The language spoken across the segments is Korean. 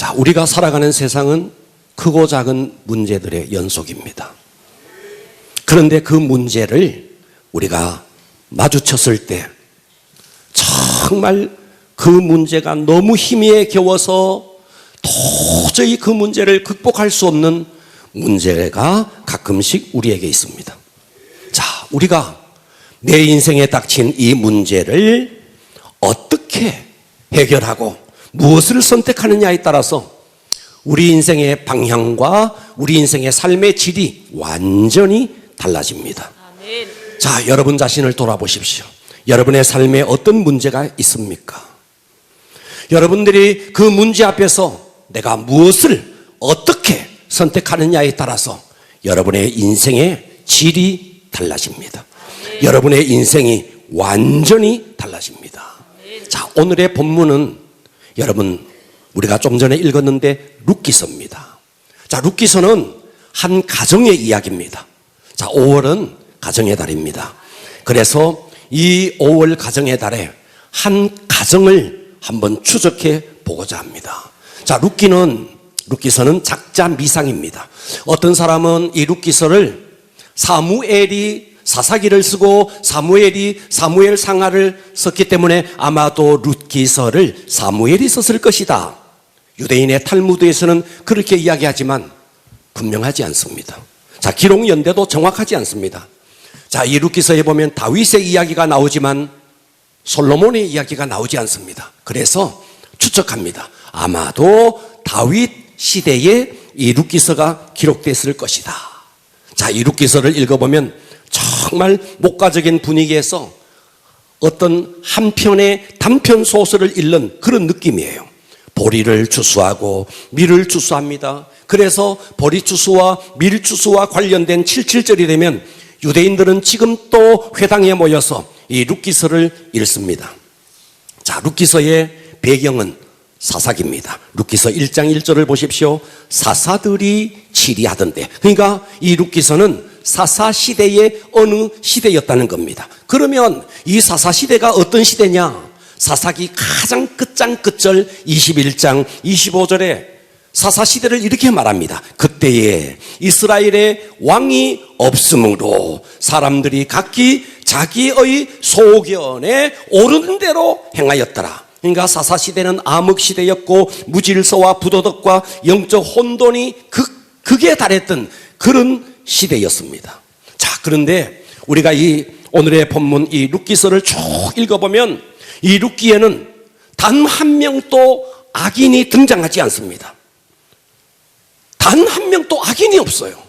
자, 우리가 살아가는 세상은 크고 작은 문제들의 연속입니다. 그런데 그 문제를 우리가 마주쳤을 때 정말 그 문제가 너무 힘에 겨워서 도저히 그 문제를 극복할 수 없는 문제가 가끔씩 우리에게 있습니다. 자, 우리가 내 인생에 닥친 이 문제를 어떻게 해결하고 무엇을 선택하느냐에 따라서 우리 인생의 방향과 우리 인생의 삶의 질이 완전히 달라집니다. 아멘. 자, 여러분 자신을 돌아보십시오. 여러분의 삶에 어떤 문제가 있습니까? 여러분들이 그 문제 앞에서 내가 무엇을 어떻게 선택하느냐에 따라서 여러분의 인생의 질이 달라집니다. 여러분의 인생이 완전히 달라집니다. 자, 오늘의 본문은 여러분 우리가 좀 전에 읽었는데 룻기서입니다. 자, 룻기서는 한 가정의 이야기입니다. 자, 5월은 가정의 달입니다. 그래서 이 5월 가정의 달에 한 가정을 한번 추적해 보고자 합니다. 자, 룻기서는 작자 미상입니다. 어떤 사람은 이 룻기서를 사무엘이 사사기를 쓰고 사무엘이 사무엘 상하를 썼기 때문에 아마도 룻기서를 사무엘이 썼을 것이다. 유대인의 탈무드에서는 그렇게 이야기하지만 분명하지 않습니다. 자, 기록 연대도 정확하지 않습니다. 자, 이 룻기서에 보면 다윗의 이야기가 나오지만 솔로몬의 이야기가 나오지 않습니다. 그래서 추측합니다. 아마도 다윗 시대에 이 룻기서가 기록됐을 것이다. 자, 이 룻기서를 읽어보면 정말 목가적인 분위기에서 어떤 한 편의 단편 소설을 읽는 그런 느낌이에요. 보리를 추수하고 밀을 추수합니다. 그래서 보리 추수와 밀 추수와 관련된 77절이 되면 유대인들은 지금 또 회당에 모여서 이 룻기서를 읽습니다. 자, 룻기서의 배경은 사사기입니다. 룻기서 1장 1절을 보십시오. 사사들이 치리하던데. 그러니까 이 룻기서는 사사시대의 어느 시대였다는 겁니다. 그러면 이 사사시대가 어떤 시대냐? 사사기 가장 끝장 끝절 21장 25절에 사사시대를 이렇게 말합니다. 그때에 이스라엘의 왕이 없으므로 사람들이 각기 자기의 소견에 오르는 대로 행하였더라. 그러니까 사사시대는 암흑시대였고 무질서와 부도덕과 영적 혼돈이 극에 달했던 그런 시대였습니다. 자, 그런데 우리가 이 오늘의 본문 이 룻기서를 쭉 읽어보면 이 룻기에는 단 한 명도 악인이 등장하지 않습니다. 단 한 명도 악인이 없어요.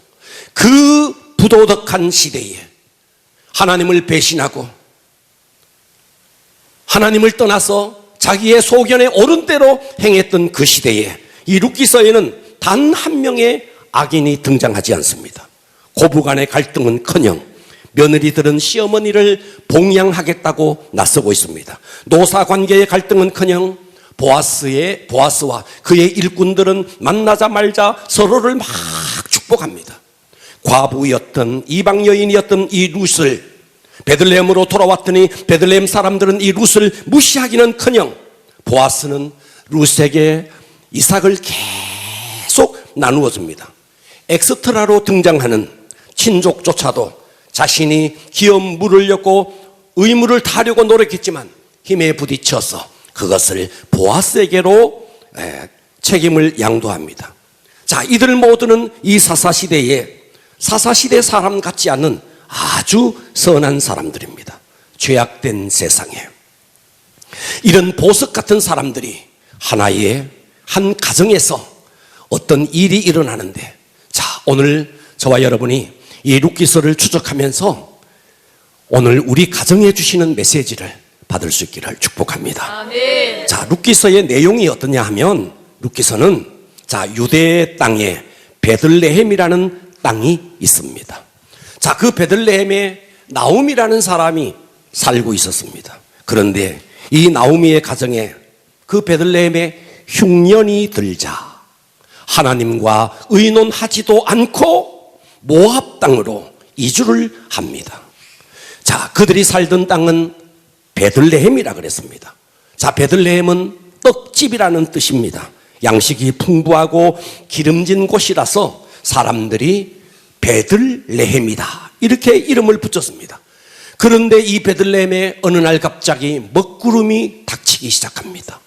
그 부도덕한 시대에 하나님을 배신하고 하나님을 떠나서 자기의 소견에 옳은 대로 행했던 그 시대에 이 룻기서에는 단 한 명의 악인이 등장하지 않습니다. 고부간의 갈등은커녕 며느리들은 시어머니를 봉양하겠다고 나서고 있습니다. 노사관계의 갈등은커녕 보아스와 그의 일꾼들은 만나자 말자 서로를 막 축복합니다. 과부였던 이방 여인이었던 이 룻을 베들레헴으로 돌아왔더니 베들레헴 사람들은 이 룻을 무시하기는커녕 보아스는 룻에게 이삭을 계속 나누어 줍니다. 엑스트라로 등장하는 친족조차도 자신이 기업 물으려고 의무를 다하려고 노력했지만 힘에 부딪혀서 그것을 보아스에게로 책임을 양도합니다. 자, 이들 모두는 이 사사시대 사람 같지 않은 아주 선한 사람들입니다. 죄악된 세상에 이런 보석 같은 사람들이 한 가정에서 어떤 일이 일어나는데, 자, 오늘 저와 여러분이 이 룻기서를 추적하면서 오늘 우리 가정에 주시는 메시지를 받을 수 있기를 축복합니다. 아멘. 자, 룻기서의 내용이 어떠냐 하면 룻기서는 자, 유대 땅에 베들레헴이라는 땅이 있습니다. 자, 그 베들레헴에 나오미라는 사람이 살고 있었습니다. 그런데 이 나오미의 가정에 그 베들레헴에 흉년이 들자 하나님과 의논하지도 않고 모압 땅으로 이주를 합니다. 자, 그들이 살던 땅은 베들레헴이라 그랬습니다. 자, 베들레헴은 떡집이라는 뜻입니다. 양식이 풍부하고 기름진 곳이라서 사람들이 베들레헴이다 이렇게 이름을 붙였습니다. 그런데 이 베들레헴에 어느 날 갑자기 먹구름이 닥치기 시작합니다.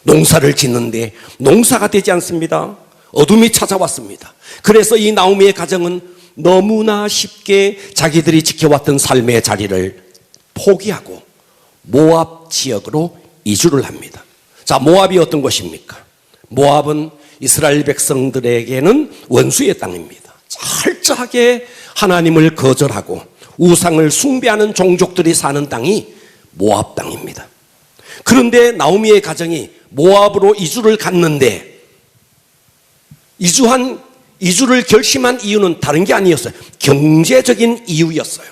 농사를 짓는데 농사가 되지 않습니다. 어둠이 찾아왔습니다. 그래서 이 나오미의 가정은 너무나 쉽게 자기들이 지켜왔던 삶의 자리를 포기하고 모압 지역으로 이주를 합니다. 자, 모압이 어떤 곳입니까? 모압은 이스라엘 백성들에게는 원수의 땅입니다. 철저하게 하나님을 거절하고 우상을 숭배하는 종족들이 사는 땅이 모압 땅입니다. 그런데 나오미의 가정이 모압으로 이주를 갔는데 이주를 결심한 이유는 다른 게 아니었어요. 경제적인 이유였어요.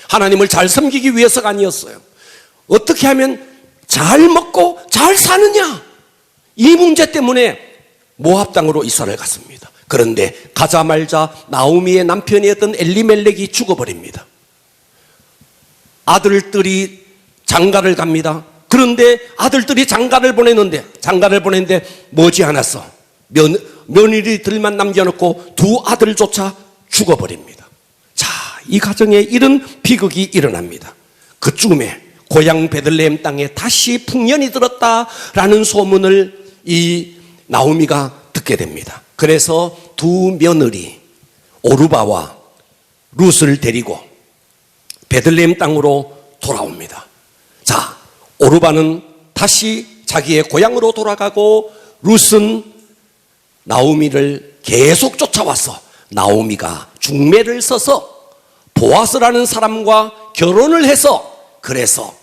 하나님을 잘 섬기기 위해서가 아니었어요. 어떻게 하면 잘 먹고 잘 사느냐, 이 문제 때문에 모압 땅으로 이사를 갔습니다. 그런데 가자마자 나오미의 남편이었던 엘리멜렉이 죽어버립니다. 아들들이 장가를 갑니다. 그런데 아들들이 장가를 보냈는데 머지않았어 며느리들만 남겨놓고 두 아들조차 죽어버립니다. 자, 이 가정에 이런 비극이 일어납니다. 그쯤에 고향 베들레헴 땅에 다시 풍년이 들었다라는 소문을 이 나오미가 듣게 됩니다. 그래서 두 며느리 오르바와 룻을 데리고 베들레헴 땅으로 돌아옵니다. 자, 오르바는 다시 자기의 고향으로 돌아가고 룻은 나오미를 계속 쫓아와서 나오미가 중매를 서서 보아스라는 사람과 결혼을 해서 그래서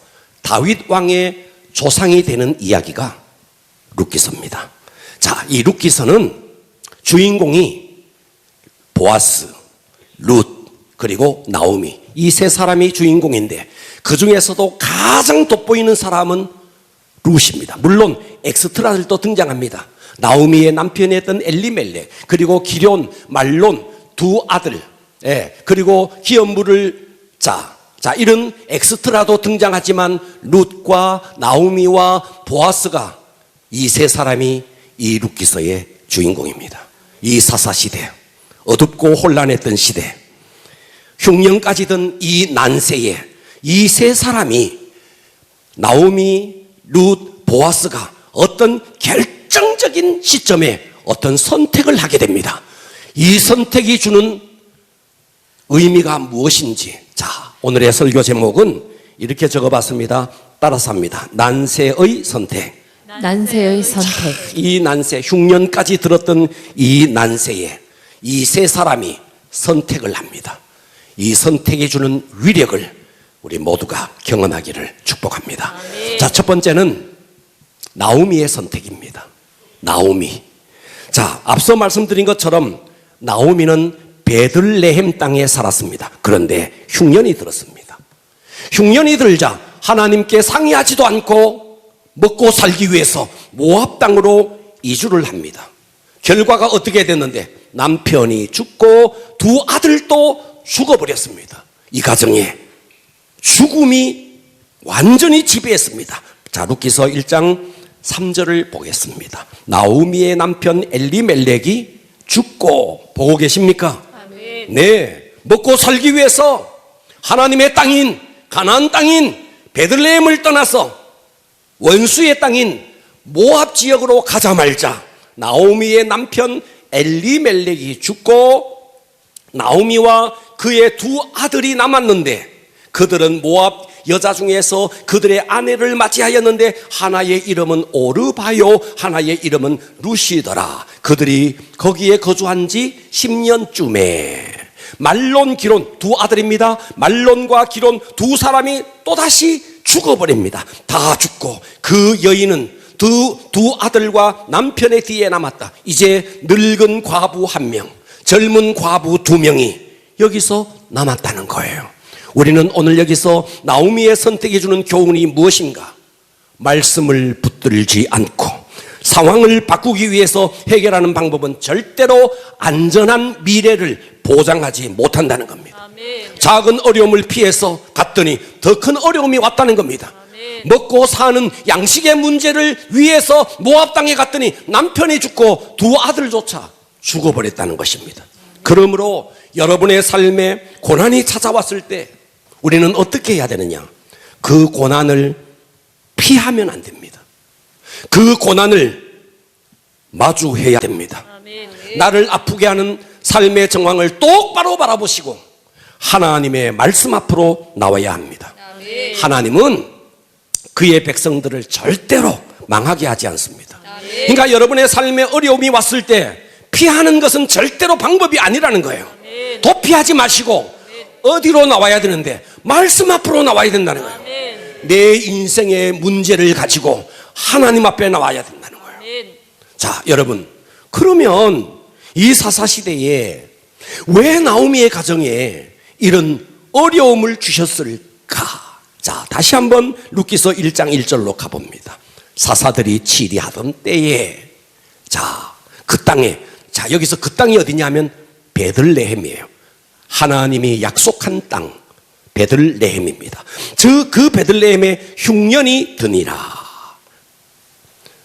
다윗 왕의 조상이 되는 이야기가 룻기서입니다. 자, 이 룻기서는 주인공이 보아스, 룻, 그리고 나오미, 이 세 사람이 주인공인데 그 중에서도 가장 돋보이는 사람은 룻입니다. 물론 엑스트라들도 등장합니다. 나오미의 남편이었던 엘리멜렉, 그리고 기럨, 말론 두 아들, 그리고 기업물을 자 이런 엑스트라도 등장하지만 룻과 나오미와 보아스가 이 세 사람이 이 룻기서의 주인공입니다. 이 사사시대, 어둡고 혼란했던 시대, 흉년까지 든 이 난세에 이 세 사람이 나오미, 룻, 보아스가 어떤 결정적인 시점에 어떤 선택을 하게 됩니다. 이 선택이 주는 의미가 무엇인지, 자, 오늘의 설교 제목은 이렇게 적어봤습니다. 따라서 합니다. 난세의 선택. 난세의 선택. 이 난세, 흉년까지 들었던 이 난세에 이 세 사람이 선택을 합니다. 이 선택이 주는 위력을 우리 모두가 경험하기를 축복합니다. 아멘. 자, 첫 번째는 나오미의 선택입니다. 나오미. 자, 앞서 말씀드린 것처럼 나오미는 베들레헴 땅에 살았습니다. 그런데 흉년이 들었습니다. 흉년이 들자 하나님께 상의하지도 않고 먹고 살기 위해서 모압 땅으로 이주를 합니다. 결과가 어떻게 됐는데 남편이 죽고 두 아들도 죽어버렸습니다. 이 가정에 죽음이 완전히 지배했습니다. 자, 룻기서 1장 3절을 보겠습니다. 나오미의 남편 엘리멜렉이 죽고, 보고 계십니까? 아멘. 네, 먹고 살기 위해서 하나님의 땅인 가나안 땅인 베들레헴을 떠나서 원수의 땅인 모압 지역으로 가자 말자 나오미의 남편 엘리멜렉이 죽고 나오미와 그의 두 아들이 남았는데 그들은 모압 여자 중에서 그들의 아내를 맞이하였는데 하나의 이름은 오르바요, 하나의 이름은 룻이더라. 그들이 거기에 거주한 지 10년쯤에 말론, 기럨 두 아들입니다. 말론과 기럨 두 사람이 또다시 죽어버립니다. 다 죽고 그 여인은 두 아들과 남편의 뒤에 남았다. 이제 늙은 과부 한 명, 젊은 과부 두 명이 여기서 남았다는 거예요. 우리는 오늘 여기서 나오미의 선택이 주는 교훈이 무엇인가? 말씀을 붙들지 않고 상황을 바꾸기 위해서 해결하는 방법은 절대로 안전한 미래를 보장하지 못한다는 겁니다. 아멘. 작은 어려움을 피해서 갔더니 더 큰 어려움이 왔다는 겁니다. 아멘. 먹고 사는 양식의 문제를 위해서 모압 땅에 갔더니 남편이 죽고 두 아들조차 죽어버렸다는 것입니다. 그러므로 여러분의 삶에 고난이 찾아왔을 때 우리는 어떻게 해야 되느냐? 그 고난을 피하면 안 됩니다. 그 고난을 마주해야 됩니다. 나를 아프게 하는 삶의 정황을 똑바로 바라보시고 하나님의 말씀 앞으로 나와야 합니다. 하나님은 그의 백성들을 절대로 망하게 하지 않습니다. 그러니까 여러분의 삶에 어려움이 왔을 때 피하는 것은 절대로 방법이 아니라는 거예요. 도피하지 마시고 어디로 나와야 되는데 말씀 앞으로 나와야 된다는 거예요. 내 인생의 문제를 가지고 하나님 앞에 나와야 된다는 거예요. 자, 여러분, 그러면 이 사사시대에 왜 나오미의 가정에 이런 어려움을 주셨을까? 자, 다시 한번 룻기서 1장 1절로 가봅니다. 사사들이 치리하던 때에, 자, 그 땅에, 자, 여기서 그 땅이 어디냐면 베들레헴이에요. 하나님이 약속한 땅, 베들레헴입니다. 그 베들레헴에 흉년이 드니라.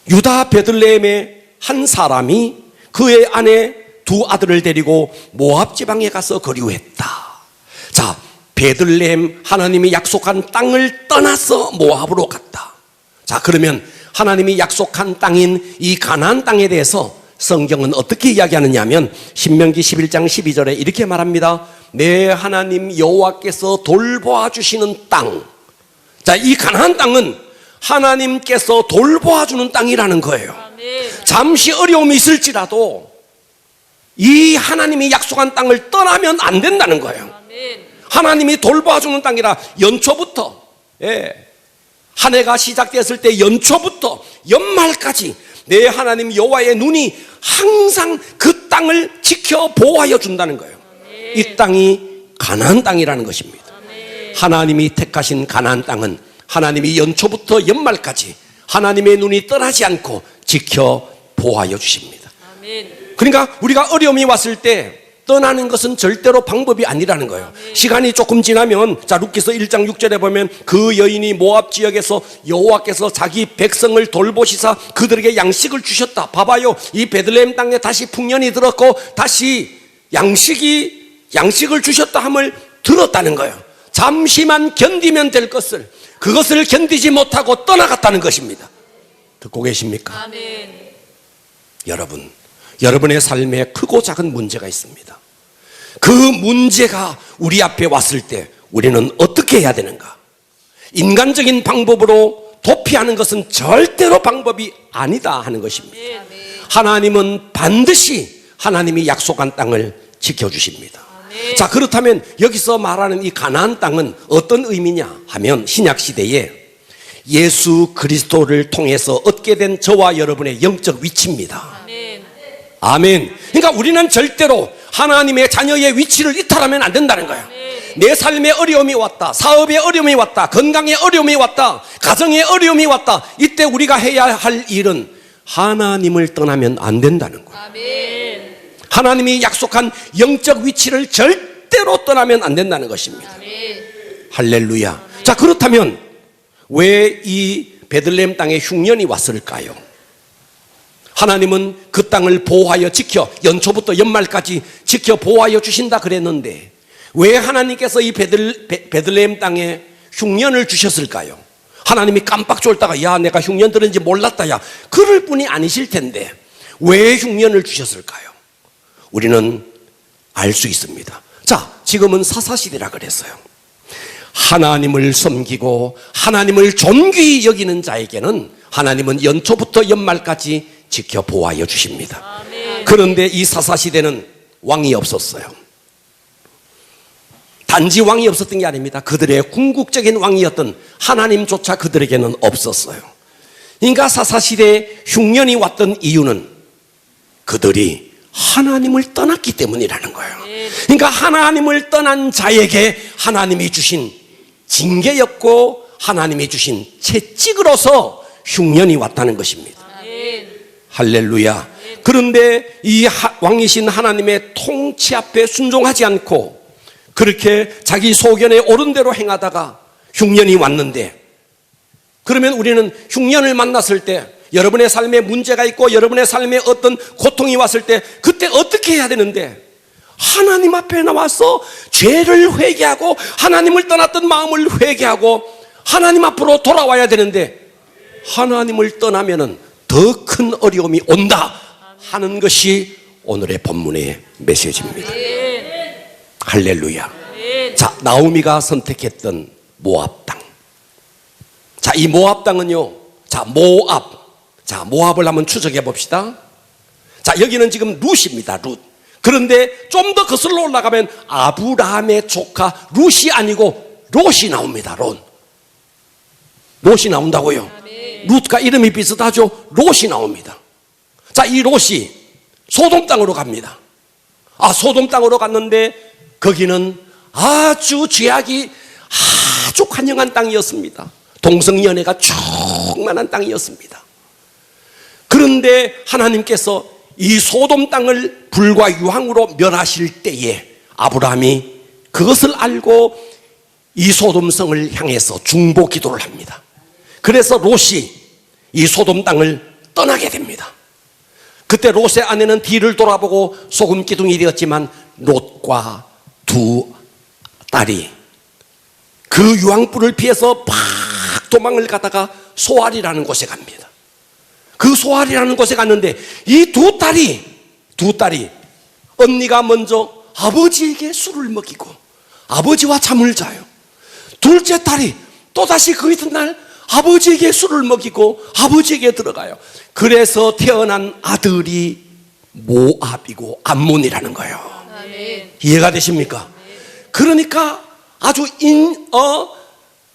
유다 베들레헴의 한 사람이 그의 아내 두 아들을 데리고 모압 지방에 가서 거류했다. 자, 베들레헴 하나님이 약속한 땅을 떠나서 모압으로 갔다. 자, 그러면 하나님이 약속한 땅인 이 가나안 땅에 대해서 성경은 어떻게 이야기하느냐 하면 신명기 11장 12절에 이렇게 말합니다. 내 하나님 여호와께서 돌보아 주시는 땅. 자, 이 가나안 땅은 하나님께서 돌보아 주는 땅이라는 거예요. 잠시 어려움이 있을지라도 이 하나님이 약속한 땅을 떠나면 안 된다는 거예요. 하나님이 돌보아 주는 땅이라 연초부터, 한 해가 시작됐을 때 연초부터 연말까지 내 하나님 여호와의 눈이 항상 그 땅을 지켜 보호하여 준다는 거예요. 이 땅이 가나안 땅이라는 것입니다. 하나님이 택하신 가나안 땅은 하나님이 연초부터 연말까지 하나님의 눈이 떠나지 않고 지켜 보호하여 주십니다. 그러니까 우리가 어려움이 왔을 때 떠나는 것은 절대로 방법이 아니라는 거예요. 시간이 조금 지나면, 자, 룻기서 1장 6절에 보면 그 여인이 모압 지역에서 여호와께서 자기 백성을 돌보시사 그들에게 양식을 주셨다. 봐봐요, 이 베들레헴 땅에 다시 풍년이 들었고 다시 양식을 주셨다 함을 들었다는 거예요. 잠시만 견디면 될 것을, 그것을 견디지 못하고 떠나갔다는 것입니다. 듣고 계십니까? 아멘. 여러분, 여러분의 삶에 크고 작은 문제가 있습니다. 그 문제가 우리 앞에 왔을 때 우리는 어떻게 해야 되는가? 인간적인 방법으로 도피하는 것은 절대로 방법이 아니다 하는 것입니다. 하나님은 반드시 하나님이 약속한 땅을 지켜주십니다. 자, 그렇다면 여기서 말하는 이 가나안 땅은 어떤 의미냐 하면 신약시대에 예수 그리스도를 통해서 얻게 된 저와 여러분의 영적 위치입니다. 아멘. 그러니까 우리는 절대로 하나님의 자녀의 위치를 이탈하면 안 된다는 거예요. 내 삶에 어려움이 왔다, 사업에 어려움이 왔다, 건강에 어려움이 왔다, 가정에 어려움이 왔다. 이때 우리가 해야 할 일은 하나님을 떠나면 안 된다는 거예요. 아멘. 하나님이 약속한 영적 위치를 절대로 떠나면 안 된다는 것입니다. 아멘. 할렐루야. 자, 그렇다면 왜 이 베들레헴 땅에 흉년이 왔을까요? 하나님은 그 땅을 보호하여 지켜 연초부터 연말까지 지켜 보호하여 주신다 그랬는데 왜 하나님께서 이 베들레헴 땅에 흉년을 주셨을까요? 하나님이 깜빡 졸다가 야, 내가 흉년 들은지 몰랐다, 야, 그럴 분이 아니실 텐데 왜 흉년을 주셨을까요? 우리는 알 수 있습니다. 자, 지금은 사사시대라 그랬어요. 하나님을 섬기고 하나님을 존귀히 여기는 자에게는 하나님은 연초부터 연말까지 지켜 보호하여 주십니다. 아멘. 그런데 이 사사시대는 왕이 없었어요. 단지 왕이 없었던 게 아닙니다. 그들의 궁극적인 왕이었던 하나님조차 그들에게는 없었어요. 그러니까 사사시대에 흉년이 왔던 이유는 그들이 하나님을 떠났기 때문이라는 거예요. 그러니까 하나님을 떠난 자에게 하나님이 주신 징계였고 하나님이 주신 채찍으로서 흉년이 왔다는 것입니다. 할렐루야. 그런데 이 왕이신 하나님의 통치 앞에 순종하지 않고 그렇게 자기 소견에 옳은 대로 행하다가 흉년이 왔는데 그러면 우리는 흉년을 만났을 때, 여러분의 삶에 문제가 있고 여러분의 삶에 어떤 고통이 왔을 때 그때 어떻게 해야 되는데, 하나님 앞에 나와서 죄를 회개하고 하나님을 떠났던 마음을 회개하고 하나님 앞으로 돌아와야 되는데, 하나님을 떠나면은 더 큰 어려움이 온다 하는 것이 오늘의 본문의 메시지입니다. 할렐루야. 자, 나오미가 선택했던 모압 땅. 자, 이 모압 땅은요, 자, 모압을 한번 추적해 봅시다. 자, 여기는 지금 룻입니다. 룻. 그런데 좀 더 거슬러 올라가면 아브라함의 조카 룻이 아니고 롯이 나옵니다. 롯이 나온다고요. 룻과 이름이 비슷하죠. 롯이 나옵니다. 자, 이 롯이 소돔 땅으로 갑니다. 소돔 땅으로 갔는데 거기는 아주 죄악이 아주 관영한 땅이었습니다. 동성연애가 충만한 땅이었습니다. 그런데 하나님께서 이 소돔 땅을 불과 유황으로 멸하실 때에 아브라함이 그것을 알고 이 소돔성을 향해서 중보 기도를 합니다. 그래서 롯이 이 소돔 땅을 떠나게 됩니다. 그때 롯의 아내는 뒤를 돌아보고 소금 기둥이 되었지만 롯과 두 딸이 그 유황불을 피해서 팍 도망을 가다가 소알이라는 곳에 갑니다. 그 소알이라는 곳에 갔는데 이 두 딸이 언니가 먼저 아버지에게 술을 먹이고 아버지와 잠을 자요. 둘째 딸이 또다시 그 이튿날 아버지에게 술을 먹이고 아버지에게 들어가요. 그래서 태어난 아들이 모압이고 암몬이라는 거예요. 이해가 되십니까? 그러니까 아주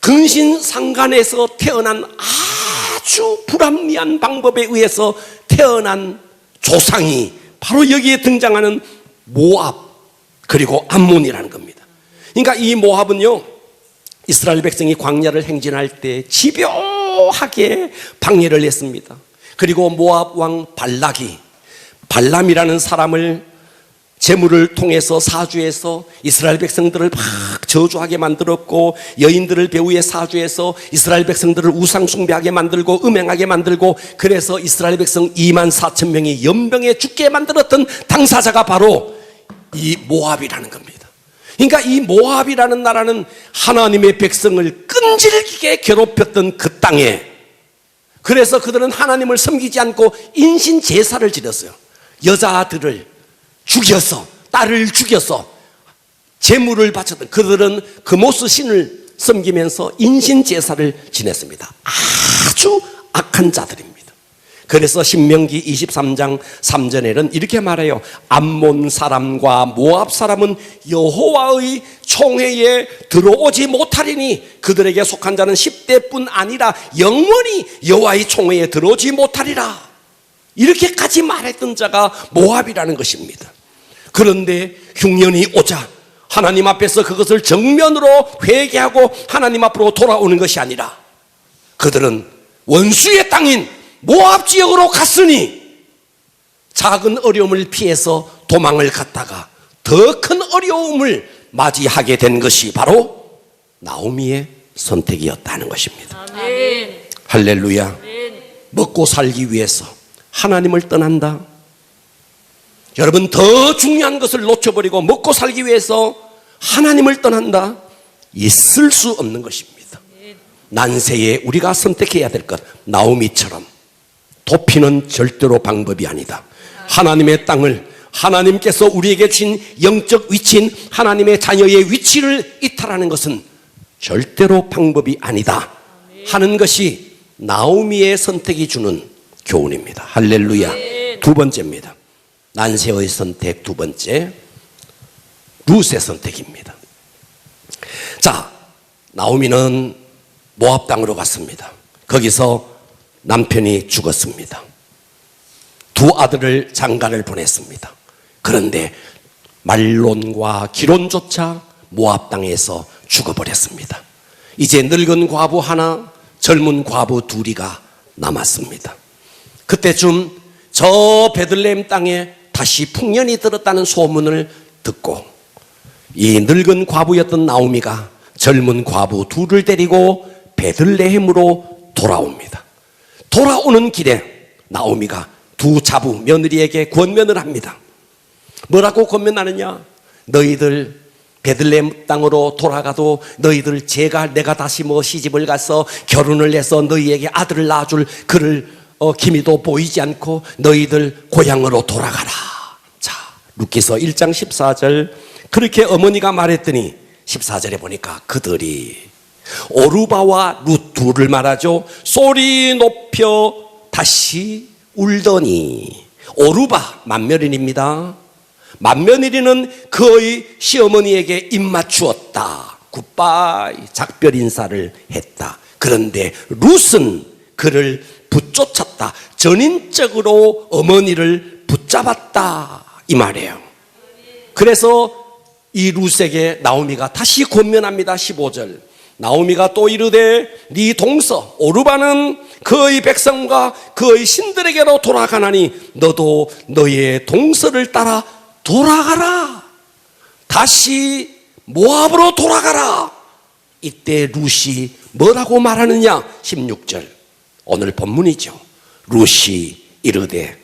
근신상간에서 태어난 아주 불합리한 방법에 의해서 태어난 조상이 바로 여기에 등장하는 모압 그리고 암몬이라는 겁니다. 그러니까 이 모압은요, 이스라엘 백성이 광야를 행진할 때 집요하게 방해를 했습니다. 그리고 모압 왕 발람이라는 사람을 재물을 통해서 사주해서 이스라엘 백성들을 막 저주하게 만들었고, 여인들을 배후에 사주해서 이스라엘 백성들을 우상 숭배하게 만들고 음행하게 만들고, 그래서 이스라엘 백성 24,000명이 연병에 죽게 만들었던 당사자가 바로 이 모압이라는 겁니다. 그러니까 이 모압이라는 나라는 하나님의 백성을 끈질기게 괴롭혔던 그 땅에, 그래서 그들은 하나님을 섬기지 않고 인신 제사를 지냈어요. 여자들을 죽여서, 딸을 죽여서 제물을 바쳤던, 그들은 그모스 신을 섬기면서 인신 제사를 지냈습니다. 아주 악한 자들입니다. 그래서 신명기 23장 3절에는 이렇게 말해요. 암몬 사람과 모압 사람은 여호와의 총회에 들어오지 못하리니 그들에게 속한 자는 10대뿐 아니라 영원히 여호와의 총회에 들어오지 못하리라. 이렇게까지 말했던 자가 모압이라는 것입니다. 그런데 흉년이 오자 하나님 앞에서 그것을 정면으로 회개하고 하나님 앞으로 돌아오는 것이 아니라 그들은 원수의 땅인 모압 지역으로 갔으니 작은 어려움을 피해서 도망을 갔다가 더 큰 어려움을 맞이하게 된 것이 바로 나오미의 선택이었다는 것입니다. 아멘. 할렐루야. 아멘. 먹고 살기 위해서 하나님을 떠난다. 여러분, 더 중요한 것을 놓쳐버리고 먹고 살기 위해서 하나님을 떠난다. 있을 수 없는 것입니다. 난세에 우리가 선택해야 될 것, 나오미처럼 도피는 절대로 방법이 아니다. 하나님의 땅을, 하나님께서 우리에게 주신 영적 위치인 하나님의 자녀의 위치를 이탈하는 것은 절대로 방법이 아니다 하는 것이 나오미의 선택이 주는 교훈입니다. 할렐루야. 두 번째입니다. 난세의 선택 두 번째, 룻의 선택입니다. 자, 나오미는 모압 땅으로 갔습니다. 거기서 남편이 죽었습니다. 두 아들을 장가를 보냈습니다. 그런데 말론과 기론조차 모압 땅에서 죽어버렸습니다. 이제 늙은 과부 하나, 젊은 과부 둘이가 남았습니다. 그때쯤 저 베들레헴 땅에 다시 풍년이 들었다는 소문을 듣고 이 늙은 과부였던 나오미가 젊은 과부 둘을 데리고 베들레헴으로 돌아옵니다. 돌아오는 길에 나오미가 두 자부 며느리에게 권면을 합니다. 뭐라고 권면하느냐? 너희들 베들레헴 땅으로 돌아가도 너희들 내가 다시 시집을 가서 결혼을 해서 너희에게 아들을 낳아줄 그를 기미도 보이지 않고 너희들 고향으로 돌아가라. 자, 룻기서 1장 14절. 그렇게 어머니가 말했더니 14절에 보니까 그들이 오르바와 룻 둘을 말하죠. 소리 높여 다시 울더니. 오르바 맏며느리입니다. 맏며느리는 그의 시어머니에게 입맞추었다. 굿바이 작별 인사를 했다. 그런데 룻은 그를 붙쫓았다. 전인적으로 어머니를 붙잡았다 이 말이에요. 그래서 이 룻에게 나오미가 다시 권면합니다. 15절. 나오미가 또 이르되 네 동서 오르바는 그의 백성과 그의 신들에게로 돌아가나니 너도 너의 동서를 따라 돌아가라. 다시 모압으로 돌아가라. 이때 룻이 뭐라고 말하느냐? 16절 오늘 본문이죠. 룻이 이르되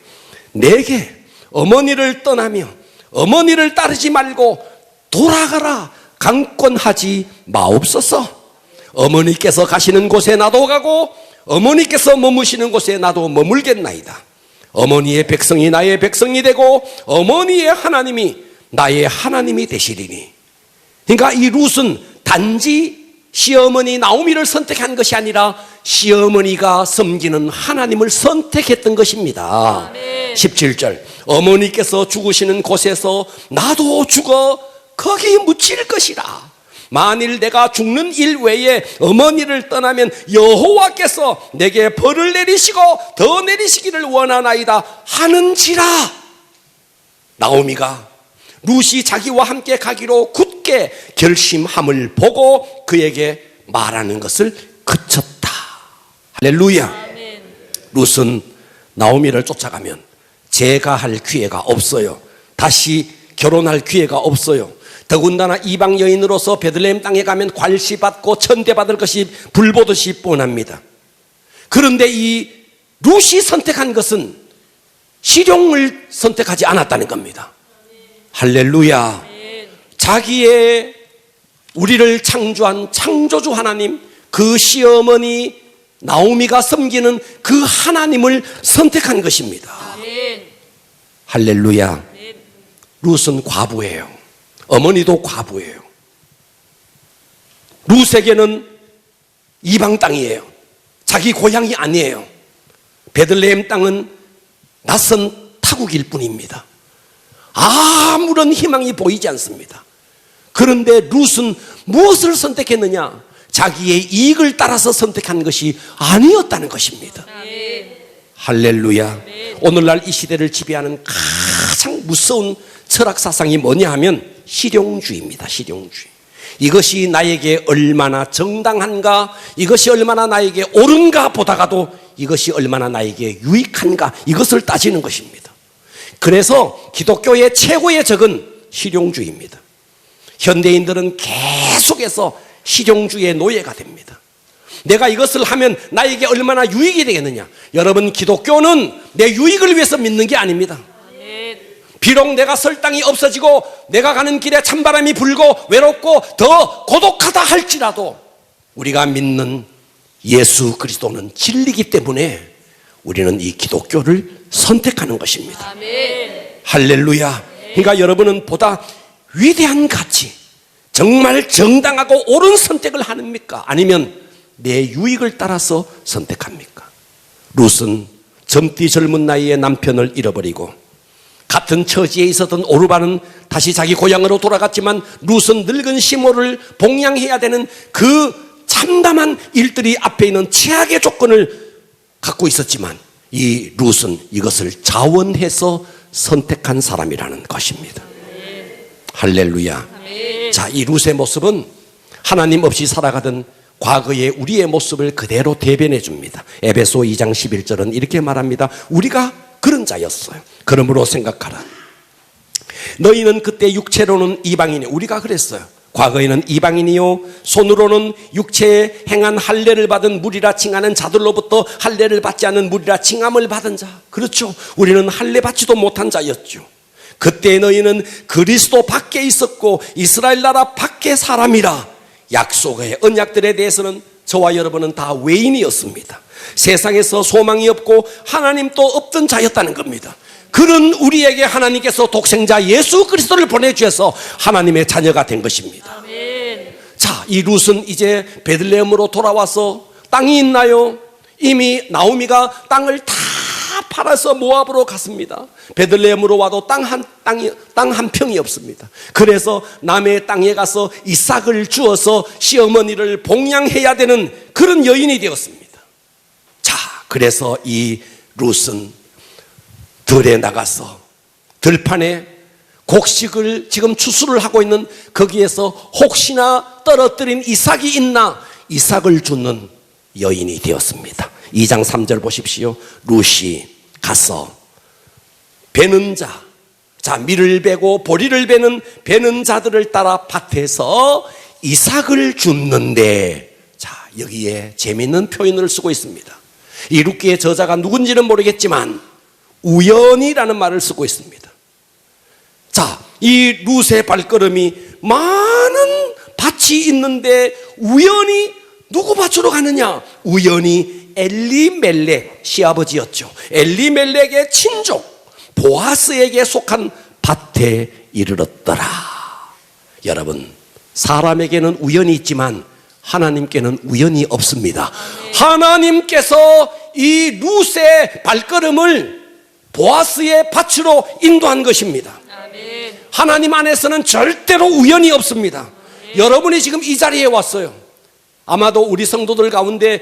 내게 어머니를 떠나며 어머니를 따르지 말고 돌아가라 강권하지 마옵소서. 어머니께서 가시는 곳에 나도 가고 어머니께서 머무시는 곳에 나도 머물겠나이다. 어머니의 백성이 나의 백성이 되고 어머니의 하나님이 나의 하나님이 되시리니. 그러니까 이 룻은 단지 시어머니 나오미를 선택한 것이 아니라 시어머니가 섬기는 하나님을 선택했던 것입니다. 아멘. 17절 어머니께서 죽으시는 곳에서 나도 죽어 거기 묻힐 것이라. 만일 내가 죽는 일 외에 어머니를 떠나면 여호와께서 내게 벌을 내리시고 더 내리시기를 원하나이다 하는지라. 나오미가 룻이 자기와 함께 가기로 굳게 결심함을 보고 그에게 말하는 것을 그쳤다. 할렐루야. 룻은 나오미를 쫓아가면 재가 할 기회가 없어요. 다시 결혼할 기회가 없어요. 더군다나 이방 여인으로서 베들레헴 땅에 가면 괄시받고 천대받을 것이 불보듯이 뻔합니다. 그런데 이 룻이 선택한 것은 실용을 선택하지 않았다는 겁니다. 할렐루야. 자기의 우리를 창조한 창조주 하나님, 그 시어머니 나오미가 섬기는 그 하나님을 선택한 것입니다. 할렐루야. 룻은 과부예요. 어머니도 과부예요. 룻에게는 이방 땅이에요. 자기 고향이 아니에요. 베들레헴 땅은 낯선 타국일 뿐입니다. 아무런 희망이 보이지 않습니다. 그런데 룻은 무엇을 선택했느냐? 자기의 이익을 따라서 선택한 것이 아니었다는 것입니다. 할렐루야. 오늘날 이 시대를 지배하는 가장 무서운 철학 사상이 뭐냐 하면 실용주의입니다. 실용주의. 이것이 나에게 얼마나 정당한가, 이것이 얼마나 나에게 옳은가 보다가도 이것이 얼마나 나에게 유익한가, 이것을 따지는 것입니다. 그래서 기독교의 최고의 적은 실용주의입니다. 현대인들은 계속해서 실용주의의 노예가 됩니다. 내가 이것을 하면 나에게 얼마나 유익이 되겠느냐. 여러분, 기독교는 내 유익을 위해서 믿는 게 아닙니다. 비록 내가 설 땅이 없어지고 내가 가는 길에 찬바람이 불고 외롭고 더 고독하다 할지라도 우리가 믿는 예수 그리스도는 진리이기 때문에 우리는 이 기독교를 선택하는 것입니다. 아멘. 할렐루야. 그러니까 여러분은 보다 위대한 가치, 정말 정당하고 옳은 선택을 합니까? 아니면 내 유익을 따라서 선택합니까? 룻은 젊디 젊은 나이에 남편을 잃어버리고 같은 처지에 있었던 오르바는 다시 자기 고향으로 돌아갔지만 룻은 늙은 시모를 봉양해야 되는 그 참담한 일들이 앞에 있는 최악의 조건을 갖고 있었지만 이 룻은 이것을 자원해서 선택한 사람이라는 것입니다. 할렐루야. 자, 이 룻의 모습은 하나님 없이 살아가던 과거의 우리의 모습을 그대로 대변해 줍니다. 에베소 2장 11절은 이렇게 말합니다. 우리가 그런 자였어요. 그러므로 생각하라. 너희는 그때 육체로는 이방인이, 우리가 그랬어요. 과거에는 이방인이요 손으로는 육체에 행한 할례를 받은 무리라 칭하는 자들로부터 할례를 받지 않은 무리라 칭함을 받은 자. 그렇죠. 우리는 할례 받지도 못한 자였죠. 그때 너희는 그리스도 밖에 있었고 이스라엘 나라 밖에 사람이라. 약속의 언약들에 대해서는 저와 여러분은 다 외인이었습니다. 세상에서 소망이 없고 하나님도 없던 자였다는 겁니다. 그런 우리에게 하나님께서 독생자 예수 그리스도를 보내주셔서 하나님의 자녀가 된 것입니다. 아멘. 자, 이 룻은 이제 베들레헴으로 돌아와서 땅이 있나요? 이미 나오미가 땅을 다 팔아서 모압으로 갔습니다. 베들레헴으로 와도 땅 한 평이 없습니다. 그래서 남의 땅에 가서 이삭을 주어서 시어머니를 봉양해야 되는 그런 여인이 되었습니다. 자, 그래서 이 룻은 들에 나가서 들판에 곡식을 지금 추수를 하고 있는 거기에서 혹시나 떨어뜨린 이삭이 있나 이삭을 주는 여인이 되었습니다. 2장 3절 보십시오. 룻이 가서 베는 자, 밀을 베고 보리를 베는 자들을 따라 밭에서 이삭을 줍는데, 자, 여기에 재미있는 표현을 쓰고 있습니다. 이 룻기의 저자가 누군지는 모르겠지만 우연이라는 말을 쓰고 있습니다. 자, 이 룻의 발걸음이 많은 밭이 있는데 우연히 누구 밭으로 가느냐? 우연히 엘리멜렉 시아버지였죠. 엘리멜렉의 친족 보아스에게 속한 밭에 이르렀더라. 여러분, 사람에게는 우연이 있지만 하나님께는 우연이 없습니다. 하나님께서 이 룻의 발걸음을 보아스의 밭으로 인도한 것입니다. 아멘. 하나님 안에서는 절대로 우연이 없습니다. 여러분이 지금 이 자리에 왔어요. 아마도 우리 성도들 가운데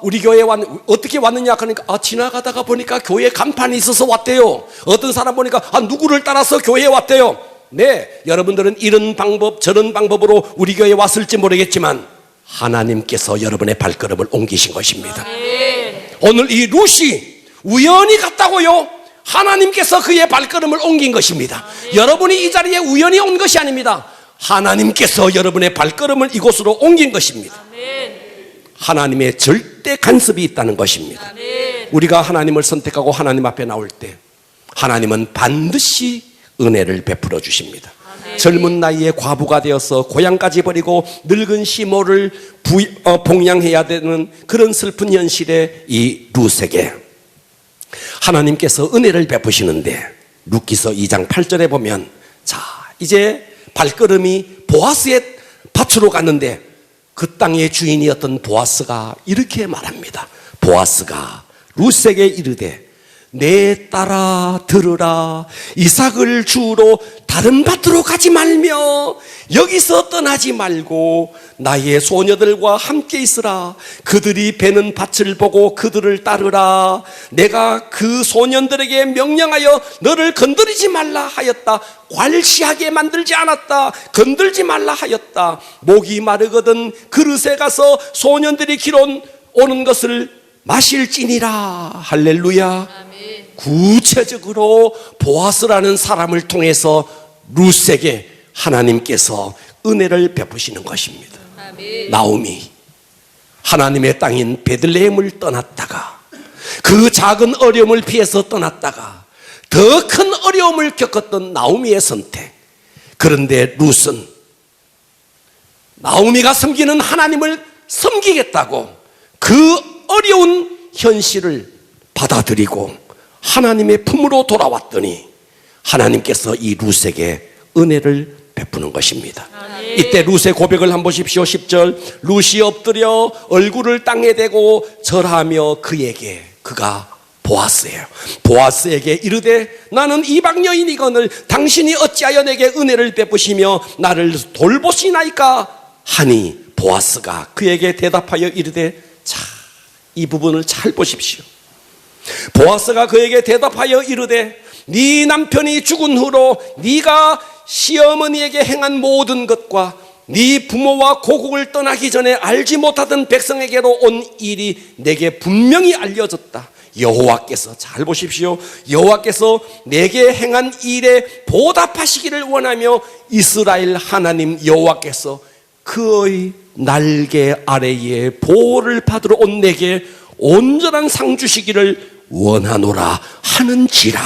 우리 교회에 어떻게 왔느냐 그러니까 지나가다가 보니까 교회 간판이 있어서 왔대요. 어떤 사람 보니까 누구를 따라서 교회에 왔대요. 네, 여러분들은 이런 방법 저런 방법으로 우리 교회에 왔을지 모르겠지만 하나님께서 여러분의 발걸음을 옮기신 것입니다. 아멘. 오늘 이 룻이 우연히 갔다고요? 하나님께서 그의 발걸음을 옮긴 것입니다. 여러분이 이 자리에 우연히 온 것이 아닙니다. 하나님께서 여러분의 발걸음을 이곳으로 옮긴 것입니다. 아멘. 하나님의 절대 간섭이 있다는 것입니다. 아멘. 우리가 하나님을 선택하고 하나님 앞에 나올 때 하나님은 반드시 은혜를 베풀어 주십니다. 아멘. 젊은 나이에 과부가 되어서 고향까지 버리고 늙은 시모를 봉양해야 되는 그런 슬픈 현실에 이 룻에게 하나님께서 은혜를 베푸시는데, 룻기서 2장 8절에 보면, 자, 이제 발걸음이 보아스의 밭으로 갔는데 그 땅의 주인이었던 보아스가 이렇게 말합니다. 보아스가 룻에게 이르되 내 딸아 들으라. 이삭을 주우러 다른 밭으로 가지 말며 여기서 떠나지 말고 나의 소녀들과 함께 있으라. 그들이 베는 밭을 보고 그들을 따르라. 내가 그 소년들에게 명령하여 너를 건드리지 말라 하였다. 괄시하게 만들지 않았다. 건들지 말라 하였다. 목이 마르거든 그릇에 가서 소년들이 길어 오는 것을 마실지니라. 할렐루야. 아멘. 구체적으로 보아스라는 사람을 통해서 룻에게 하나님께서 은혜를 베푸시는 것입니다. 아멘. 나오미, 하나님의 땅인 베들레헴을 떠났다가 그 작은 어려움을 피해서 떠났다가 더 큰 어려움을 겪었던 나오미의 선택. 그런데 룻은 나오미가 섬기는 하나님을 섬기겠다고 그 어려운 현실을 받아들이고 하나님의 품으로 돌아왔더니 하나님께서 이 룻에게 은혜를 베푸는 것입니다. 아멘. 이때 룻의 고백을 한번 보십시오. 10절. 룻이 엎드려 얼굴을 땅에 대고 절하며 그에게, 그가 보아스예요. 보아스에게 이르되 나는 이방 여인이거늘 당신이 어찌하여 내게 은혜를 베푸시며 나를 돌보시나이까 하니, 보아스가 그에게 대답하여 이르되, 자, 이 부분을 잘 보십시오. 보아스가 그에게 대답하여 이르되 네 남편이 죽은 후로 네가 시어머니에게 행한 모든 것과 네 부모와 고국을 떠나기 전에 알지 못하던 백성에게로 온 일이 내게 분명히 알려졌다. 여호와께서, 잘 보십시오, 여호와께서 내게 행한 일에 보답하시기를 원하며 이스라엘 하나님 여호와께서 그의 날개 아래에 보호를 받으러 온 내게 온전한 상 주시기를 원하노라 하는지라.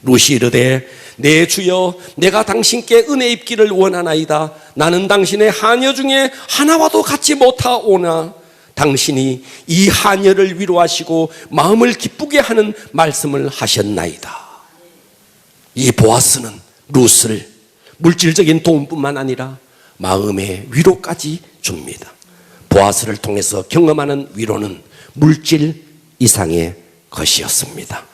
룻이 이르되 내 주여, 내가 당신께 은혜 입기를 원하나이다. 나는 당신의 하녀 중에 하나와도 같지 못하오나 당신이 이 하녀를 위로하시고 마음을 기쁘게 하는 말씀을 하셨나이다. 이 보아스는 룻을 물질적인 도움뿐만 아니라 마음의 위로까지 줍니다. 보아스를 통해서 경험하는 위로는 물질 이상의 것이었습니다.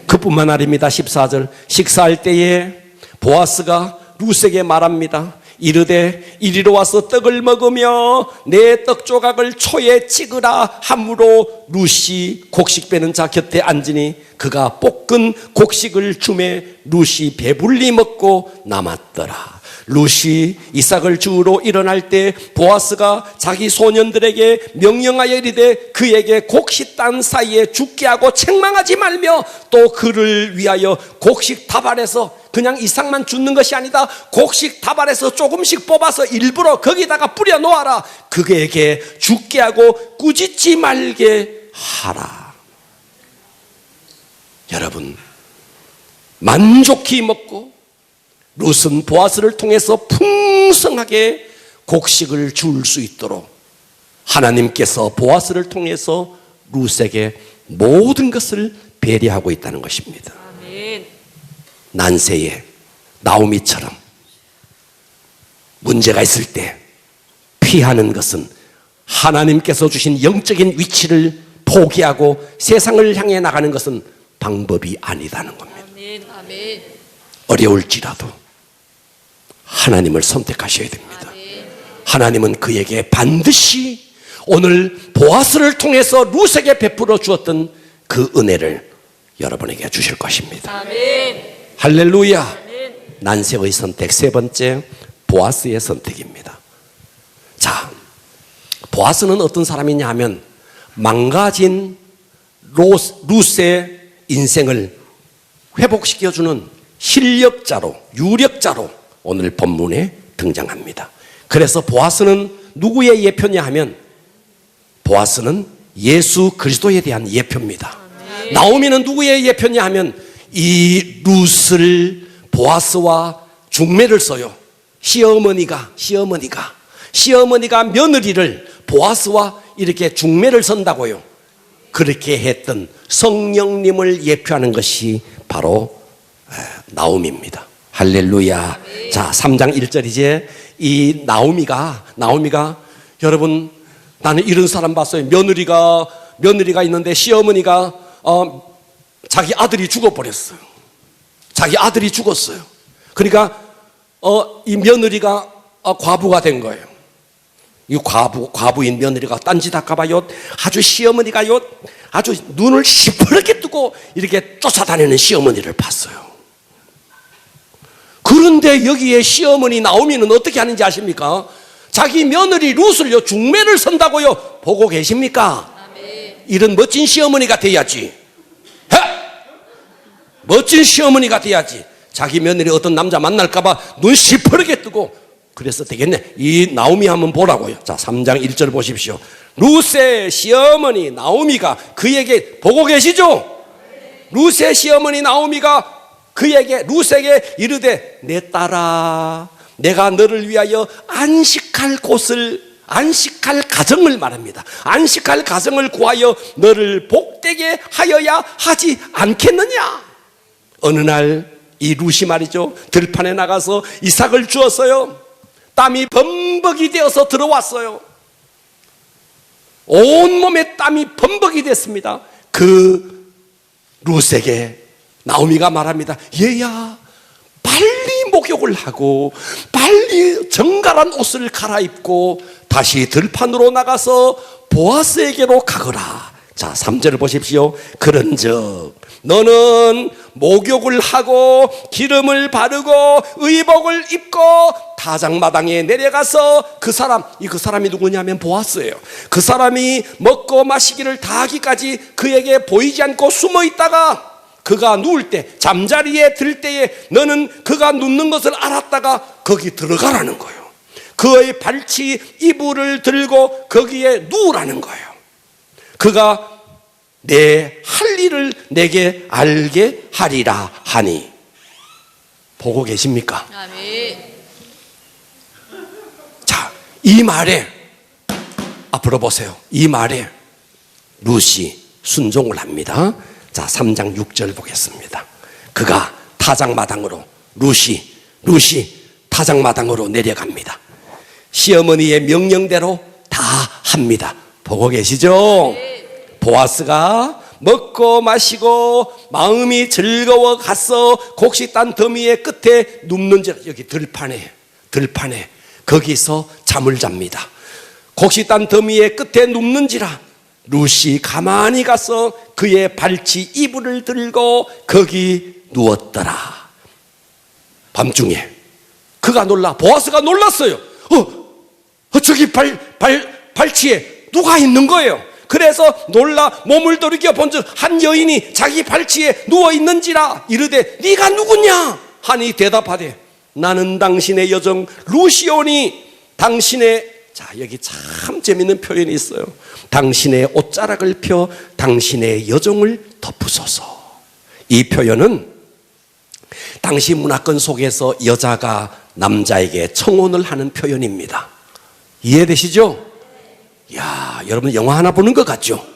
그뿐만 아닙니다. 14절, 식사할 때에 보아스가 룻에게 말합니다. 이르되 이리로 와서 떡을 먹으며 내 떡 조각을 초에 찍으라 하므로 룻이 곡식 빼는 자 곁에 앉으니 그가 볶은 곡식을 주매 룻이 배불리 먹고 남았더라. 룻이 이삭을 주우러 일어날 때 보아스가 자기 소년들에게 명령하여 이르되 그에게 곡식 단 사이에 죽게 하고 책망하지 말며 또 그를 위하여 곡식 다발에서 그냥 이삭만 줍는 것이 아니다. 곡식 다발에서 조금씩 뽑아서 일부러 거기다가 뿌려 놓아라. 그에게 죽게 하고 꾸짖지 말게 하라. 여러분, 만족히 먹고 룻은 보아스를 통해서 풍성하게 곡식을 줄 수 있도록 하나님께서 보아스를 통해서 룻에게 모든 것을 배려하고 있다는 것입니다. 아멘. 난세에 나오미처럼 문제가 있을 때 피하는 것은 하나님께서 주신 영적인 위치를 포기하고 세상을 향해 나가는 것은 방법이 아니다는 겁니다. 아멘. 아멘. 어려울지라도 하나님을 선택하셔야 됩니다. 하나님은 그에게 반드시 오늘 보아스를 통해서 룻에게 베풀어 주었던 그 은혜를 여러분에게 주실 것입니다. 아멘. 할렐루야. 아멘. 난세의 선택, 세 번째, 보아스의 선택입니다. 자, 보아스는 어떤 사람이냐 하면 망가진 룻의 인생을 회복시켜주는 실력자로, 유력자로 오늘 본문에 등장합니다. 그래서 보아스는 누구의 예표냐 하면 보아스는 예수 그리스도에 대한 예표입니다. 나오미는 누구의 예표냐 하면 이 룻을 보아스와 중매를 써요. 시어머니가 며느리를 보아스와 이렇게 중매를 선다고요. 그렇게 했던 성령님을 예표하는 것이 바로 나오미입니다. 할렐루야. 자, 3장 1절이제 이 나오미가 여러분, 나는 이런 사람 봤어요. 며느리가 있는데 시어머니가 자기 아들이 죽어버렸어요. 자기 아들이 죽었어요. 그러니까 이 며느리가 과부가 된 거예요. 이 과부인 며느리가 딴짓할까봐요, 아주 시어머니가요, 아주 눈을 시퍼렇게 뜨고 이렇게 쫓아다니는 시어머니를 봤어요. 그런데 여기에 시어머니 나오미는 어떻게 하는지 아십니까? 자기 며느리 룻을요, 중매를 선다고요. 보고 계십니까? 아멘. 이런 멋진 시어머니가 돼야지. 멋진 시어머니가 돼야지. 자기 며느리 어떤 남자 만날까봐 눈 시퍼렇게 뜨고. 그래서 되겠네. 이 나오미 한번 보라고요. 자, 3장 1절 보십시오. 룻의 시어머니 나오미가 그에게, 보고 계시죠? 룻의 시어머니 나오미가 룻에게 이르되, 내 딸아, 내가 너를 위하여 안식할 가정을 말합니다. 안식할 가정을 구하여 너를 복되게 하여야 하지 않겠느냐? 어느 날 이 룻이 말이죠, 들판에 나가서 이삭을 주었어요. 땀이 범벅이 되어서 들어왔어요. 온몸에 땀이 범벅이 됐습니다. 그 룻에게 나오미가 말합니다. 얘야, 빨리 목욕을 하고 빨리 정갈한 옷을 갈아입고 다시 들판으로 나가서 보아스에게로 가거라. 자, 3절을 보십시오. 그런즉 너는 목욕을 하고 기름을 바르고 의복을 입고 타작마당에 내려가서 그 사람이 누구냐면 보아스예요. 그 사람이 먹고 마시기를 다 하기까지 그에게 보이지 않고 숨어 있다가 그가 누울 때, 잠자리에 들 때에 너는 그가 눕는 것을 알았다가 거기 들어가라는 거예요. 그의 발치 이불을 들고 거기에 누우라는 거예요. 그가 내 할 일을 내게 알게 하리라 하니. 보고 계십니까? 아멘. 자, 이 말에 앞으로 보세요. 이 말에 룻이 순종을 합니다. 자, 3장 6절 보겠습니다. 그가 타작마당으로 룻이 타작마당으로 내려갑니다. 시어머니의 명령대로 다 합니다. 보고 계시죠? 보아스가 먹고 마시고 마음이 즐거워 가서 곡식단 더미의 끝에 눕는지라. 여기 들판에 거기서 잠을 잡니다. 곡식단 더미의 끝에 눕는지라. 룻이 가만히 가서 그의 발치 이불을 들고 거기 누웠더라. 밤중에 그가 보아스가 놀랐어요. 저기 발치에 누가 있는 거예요. 그래서 놀라 몸을 돌이켜 본즉 한 여인이 자기 발치에 누워 있는지라. 이르되 네가 누구냐 하니 대답하되 나는 당신의 여정 룻이오니 당신의, 자, 여기 참 재밌는 표현이 있어요. 당신의 옷자락을 펴 당신의 여정을 덮으소서. 이 표현은 당시 문화권 속에서 여자가 남자에게 청혼을 하는 표현입니다. 이해되시죠? 야, 여러분 영화 하나 보는 것 같죠?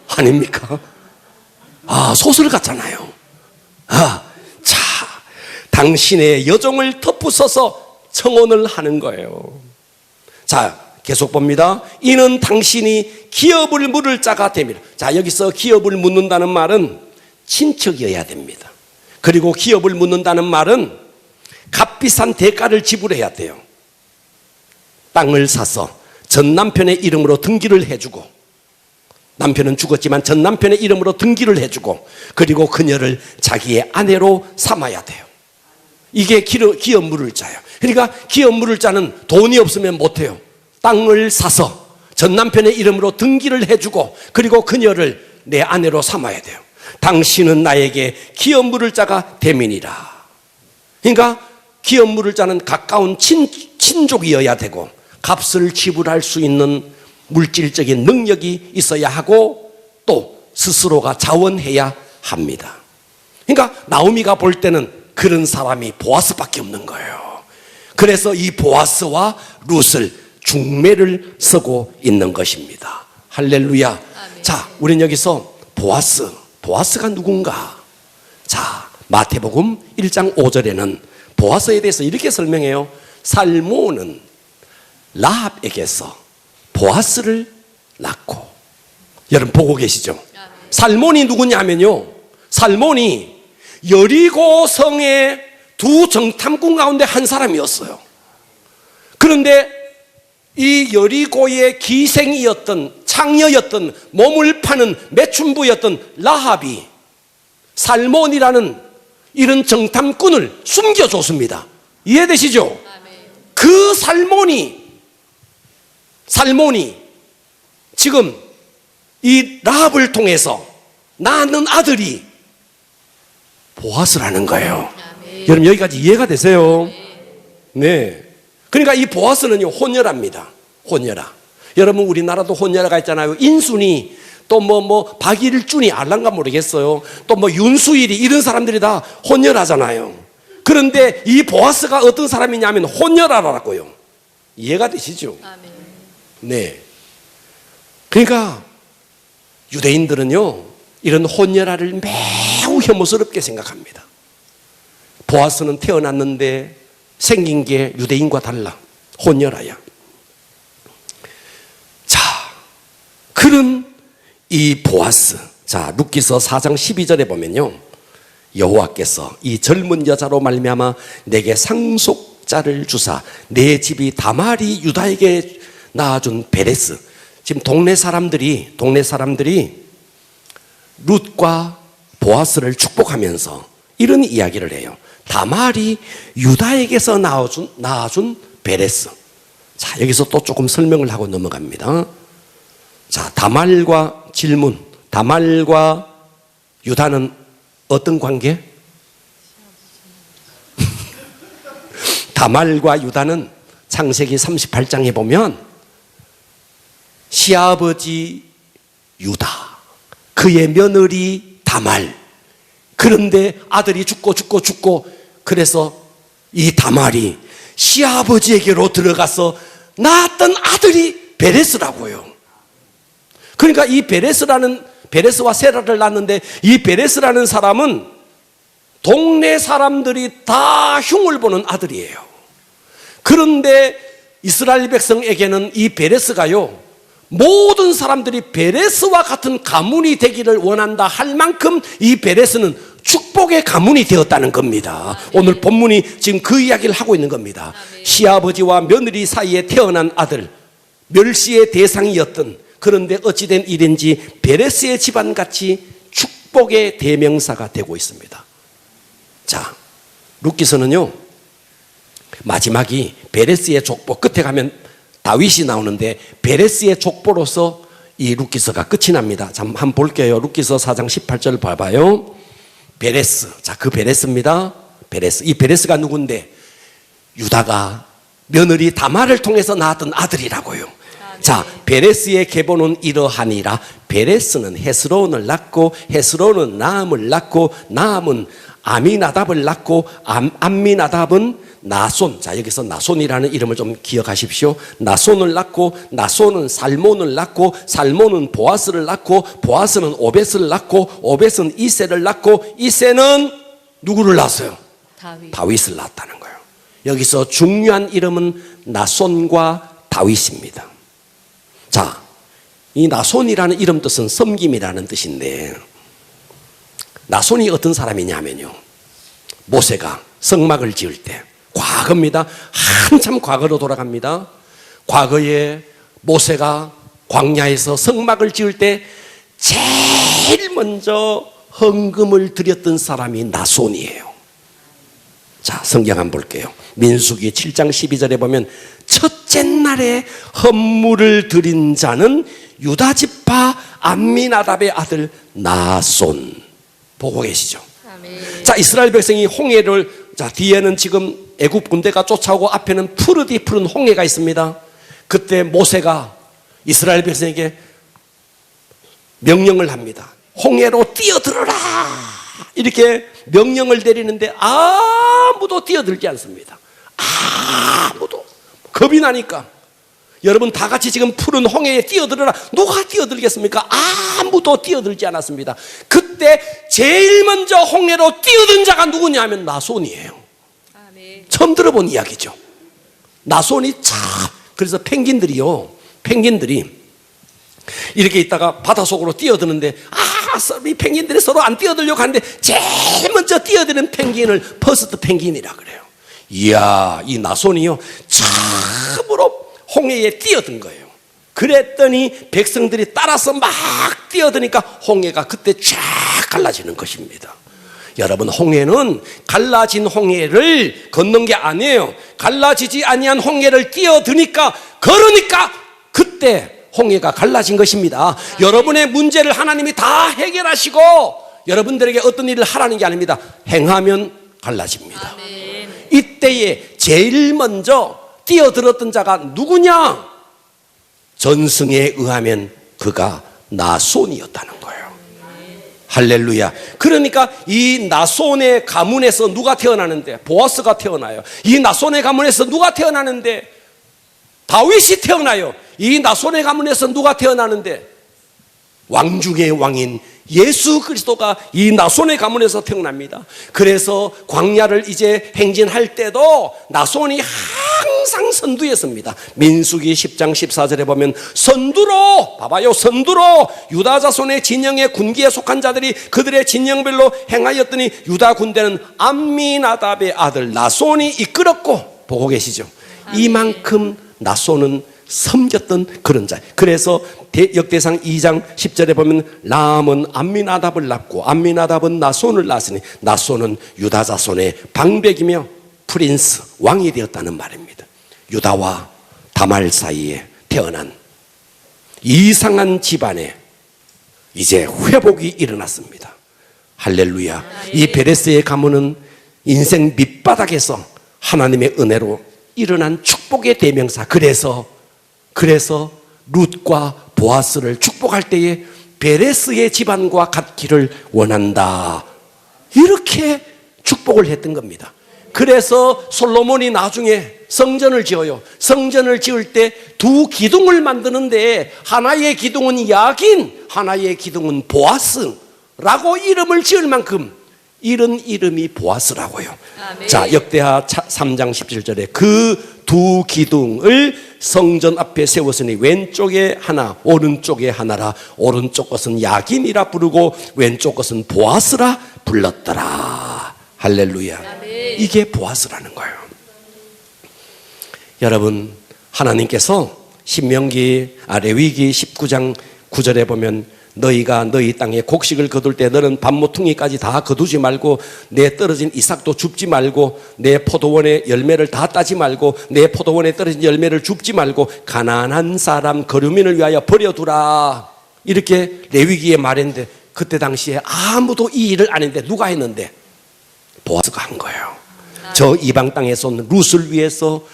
아닙니까? 소설 같잖아요. 자, 당신의 여정을 덮으소서 청혼을 하는 거예요. 자, 계속 봅니다. 이는 당신이 기업을 물을 자가 됨이라. 자, 여기서 기업을 묻는다는 말은 친척이어야 됩니다. 그리고 기업을 묻는다는 말은 값비싼 대가를 지불해야 돼요. 땅을 사서 전 남편의 이름으로 등기를 해주고, 남편은 죽었지만 전 남편의 이름으로 등기를 해주고, 그리고 그녀를 자기의 아내로 삼아야 돼요. 이게 기업 물을 자예요. 그러니까 기업 물을 자는 돈이 없으면 못해요. 땅을 사서 전 남편의 이름으로 등기를 해주고, 그리고 그녀를 내 아내로 삼아야 돼요. 당신은 나에게 기업 물을 자가 됨이니라. 그러니까 기업 물을 자는 가까운 친족이어야 되고, 값을 지불할 수 있는 물질적인 능력이 있어야 하고, 또 스스로가 자원해야 합니다. 그러니까 나오미가 볼 때는 그런 사람이 보아스밖에 없는 거예요. 그래서 이 보아스와 룻을 중매를 서고 있는 것입니다. 할렐루야. 아멘. 자, 우린 여기서 보아스가 누군가? 자, 마태복음 1장 5절에는 보아스에 대해서 이렇게 설명해요. 살모는 라합에게서 보아스를 낳고. 여러분 보고 계시죠? 살몬이 누구냐면요, 살몬이 여리고 성의 두 정탐꾼 가운데 한 사람이었어요. 그런데 이 여리고의 기생이었던, 창녀였던, 몸을 파는 매춘부였던 라합이 살몬이라는 이런 정탐꾼을 숨겨줬습니다. 이해되시죠? 그 살몬이 지금 이 라합을 통해서 낳는 아들이 보아스라는 거예요. 여러분 여기까지 이해가 되세요? 네. 그러니까 이 보아스는요, 혼혈아입니다. 혼혈아. 여러분 우리나라도 혼혈아가 있잖아요. 인순이, 또 박일준이 알란가 모르겠어요. 또 윤수일이, 이런 사람들이 다 혼혈아잖아요. 그런데 이 보아스가 어떤 사람이냐면 혼혈아라고요. 이해가 되시죠? 네. 그러니까 유대인들은요, 이런 혼혈아를 매우 혐오스럽게 생각합니다. 보아스는 태어났는데 생긴 게 유대인과 달라. 혼혈아야. 자, 그런 이 보아스. 자, 룻기서 4장 12절에 보면요, 여호와께서 이 젊은 여자로 말미암아 내게 상속자를 주사 내 집이 다말이 유다에게 낳아준 베레스. 지금 동네 사람들이 룻과 보아스를 축복하면서 이런 이야기를 해요. 다말이 유다에게서 낳아준 베레스. 자, 여기서 또 조금 설명을 하고 넘어갑니다. 자, 다말과 질문. 다말과 유다는 어떤 관계? 다말과 유다는 창세기 38장에 보면 시아버지 유다, 그의 며느리 다말, 그런데 아들이 죽고 그래서 이 다말이 시아버지에게로 들어가서 낳았던 아들이 베레스라고요. 그러니까 이 베레스와 세라를 낳았는데, 이 베레스라는 사람은 동네 사람들이 다 흉을 보는 아들이에요. 그런데 이스라엘 백성에게는 이 베레스가요, 모든 사람들이 베레스와 같은 가문이 되기를 원한다 할 만큼 이 베레스는 축복의 가문이 되었다는 겁니다. 오늘 본문이 지금 그 이야기를 하고 있는 겁니다. 시아버지와 며느리 사이에 태어난 아들, 멸시의 대상이었던, 그런데 어찌된 일인지 베레스의 집안같이 축복의 대명사가 되고 있습니다. 자, 룻기서는요, 마지막이 베레스의 족보, 끝에 가면 다윗이 나오는데 베레스의 족보로서 이 룻기서가 끝이 납니다. 자, 한번 볼게요. 룻기서 4장 18절 봐봐요. 베레스, 자, 그 베레스입니다. 베레스, 이 베레스가 누군데? 유다가 며느리 다말을 통해서 낳았던 아들이라고요. 자, 베레스의 계보는 이러하니라. 베레스는 헤스론을 낳고, 헤스론은 나함을 낳고, 나함은 아미나답을 낳고, 암미나답은 나손, 자, 여기서 나손이라는 이름을 좀 기억하십시오. 나손을 낳고, 나손은 살몬을 낳고, 살몬은 보아스를 낳고, 보아스는 오벳을 낳고, 오벳은 이세를 낳고, 이세는 누구를 낳았어요? 다윗을 낳았다는 거예요. 여기서 중요한 이름은 나손과 다윗입니다. 자, 이 나손이라는 이름 뜻은 섬김이라는 뜻인데, 나손이 어떤 사람이냐면요, 모세가 성막을 지을 때, 과거입니다. 한참 과거로 돌아갑니다. 과거에 모세가 광야에서 성막을 지을 때 제일 먼저 헌금을 드렸던 사람이 나손이에요. 자, 성경 한번 볼게요. 민수기 7장 12절에 보면 첫째 날에 헌물을 드린 자는 유다 지파 암미나답의 아들 나손. 보고 계시죠? 아멘. 자, 이스라엘 백성이 홍해를, 자, 뒤에는 지금 애굽 군대가 쫓아오고 앞에는 푸른 홍해가 있습니다. 그때 모세가 이스라엘 백성에게 명령을 합니다. 홍해로 뛰어들어라, 이렇게 명령을 내리는데 아무도 뛰어들지 않습니다. 아무도. 겁이 나니까. 여러분 다 같이 지금 푸른 홍해에 뛰어들어라, 누가 뛰어들겠습니까? 아무도 뛰어들지 않았습니다. 그때 제일 먼저 홍해로 뛰어든 자가 누구냐면 나손이에요. 아멘. 처음 들어본 이야기죠. 나손이 참, 그래서 펭귄들이 이렇게 있다가 바닷속으로 뛰어드는데, 이 펭귄들이 서로 안 뛰어들려고 하는데 제일 먼저 뛰어드는 펭귄을 퍼스트 펭귄이라 그래요. 이야, 이 나손이요, 참으로 홍해에 뛰어든 거예요. 그랬더니 백성들이 따라서 막 뛰어드니까 홍해가 그때 쫙 갈라지는 것입니다. 여러분, 홍해는 갈라진 홍해를 걷는 게 아니에요. 갈라지지 아니한 홍해를 뛰어드니까, 걸으니까 그때 홍해가 갈라진 것입니다. 여러분의 문제를 하나님이 다 해결하시고 여러분들에게 어떤 일을 하라는 게 아닙니다. 행하면 갈라집니다. 아멘. 이때에 제일 먼저 뛰어들었던 자가 누구냐? 전승에 의하면 그가 나손이었다는 거예요. 할렐루야. 그러니까 이 나손의 가문에서 누가 태어나는데? 보아스가 태어나요. 이 나손의 가문에서 누가 태어나는데? 다윗이 태어나요. 이 나손의 가문에서 누가 태어나는데? 왕 중의 왕인 예수 그리스도가 이 나손의 가문에서 태어납니다. 그래서 광야를 이제 행진할 때도 나손이 항상 선두였습니다. 민수기 10장 14절에 보면 선두로, 봐봐요, 선두로 유다 자손의 진영의 군기에 속한 자들이 그들의 진영별로 행하였더니 유다 군대는 암미나답의 아들 나손이 이끌었고, 보고 계시죠? 이만큼 나손은 섬겼던 그런 자. 그래서 역대상 2장 10절에 보면 람은 암미나답을 낳고 암미나답은 나손을 낳았으니 나손은 유다 자손의 방백이며 프린스 왕이 되었다는 말입니다. 유다와 다말 사이에 태어난 이상한 집안에 이제 회복이 일어났습니다. 할렐루야. 이 베레스의 가문은 인생 밑바닥에서 하나님의 은혜로 일어난 축복의 대명사. 그래서 룻과 보아스를 축복할 때에 베레스의 집안과 같기를 원한다, 이렇게 축복을 했던 겁니다. 그래서 솔로몬이 나중에 성전을 지어요. 성전을 지을 때 두 기둥을 만드는데 하나의 기둥은 야긴, 하나의 기둥은 보아스라고 이름을 지을 만큼 이런 이름이 보아스라고요. 아멘. 자, 역대하 3장 17절에 그 두 기둥을 성전 앞에 세웠으니 왼쪽에 하나 오른쪽에 하나라. 오른쪽 것은 야긴이라 부르고 왼쪽 것은 보아스라 불렀더라. 할렐루야. 아멘. 이게 보아스라는 거예요. 여러분, 하나님께서 레위기 19장 9절에 보면 너희가 너희 땅에 곡식을 거둘 때 너는 밤모퉁이까지 다 거두지 말고 내 떨어진 이삭도 줍지 말고 내 포도원의 열매를 다 따지 말고 내 포도원에 떨어진 열매를 줍지 말고 가난한 사람 거류민을 위하여 버려두라, 이렇게 레위기에 말했는데 그때 당시에 아무도 이 일을 안 했는데 누가 했는데? 보아스가 한 거예요. 저 이방 땅에서 온 룻을 위해서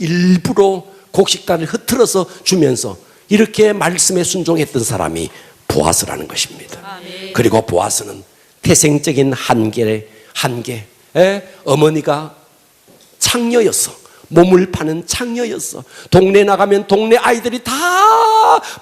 일부러 곡식단을 흐트러서 주면서 이렇게 말씀에 순종했던 사람이 보아스라는 것입니다. 아멘. 그리고 보아스는 태생적인 한계, 어머니가 창녀였어. 몸을 파는 창녀였어. 동네 나가면 동네 아이들이 다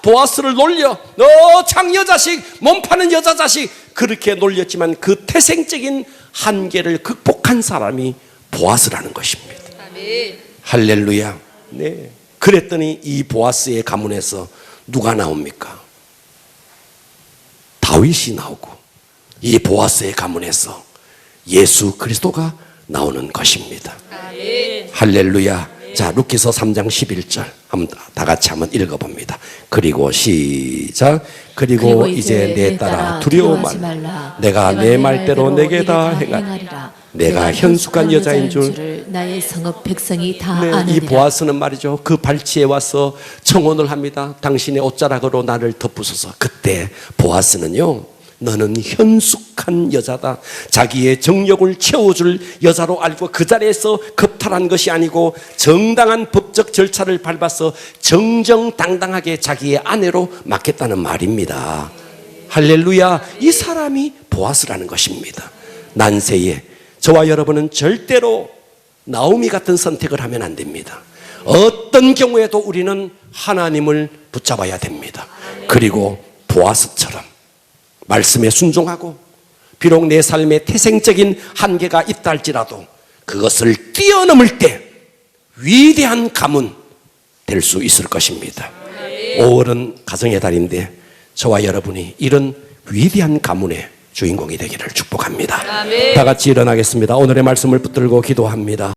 보아스를 놀려. 너 창녀 자식, 몸 파는 여자 자식, 그렇게 놀렸지만 그 태생적인 한계를 극복한 사람이 보아스라는 것입니다. 아멘. 할렐루야. 네. 그랬더니 이 보아스의 가문에서 누가 나옵니까? 다윗이 나오고 이 보아스의 가문에서 예수 그리스도가 나오는 것입니다. 아멘. 할렐루야. 자, 루키서 3장 11절 한번 다 같이 한번 읽어봅니다. 그리고 시작. 그리고 이제 내 딸아 두려워하지 말라. 내가 내 말대로 내게 다 행하리라. 내가 현숙한 여자인 줄 나의 성읍 백성이 다 네, 이 아느니라. 보아스는 말이죠, 그 발치에 와서 청혼을 합니다. 당신의 옷자락으로 나를 덮으소서. 그때 보아스는요, 너는 현숙한 여자다, 자기의 정욕을 채워줄 여자로 알고 그 자리에서 겁탈한 것이 아니고 정당한 법적 절차를 밟아서 정정당당하게 자기의 아내로 맡겠다는 말입니다. 할렐루야. 이 사람이 보아스라는 것입니다. 난세에 저와 여러분은 절대로 나오미 같은 선택을 하면 안 됩니다. 어떤 경우에도 우리는 하나님을 붙잡아야 됩니다. 그리고 보아스처럼 말씀에 순종하고 비록 내 삶에 태생적인 한계가 있다 할지라도 그것을 뛰어넘을 때 위대한 가문 될 수 있을 것입니다. 5월은 가정의 달인데 저와 여러분이 이런 위대한 가문의 주인공이 되기를 축복합니다. 아멘. 다 같이 일어나겠습니다. 오늘의 말씀을 붙들고 기도합니다.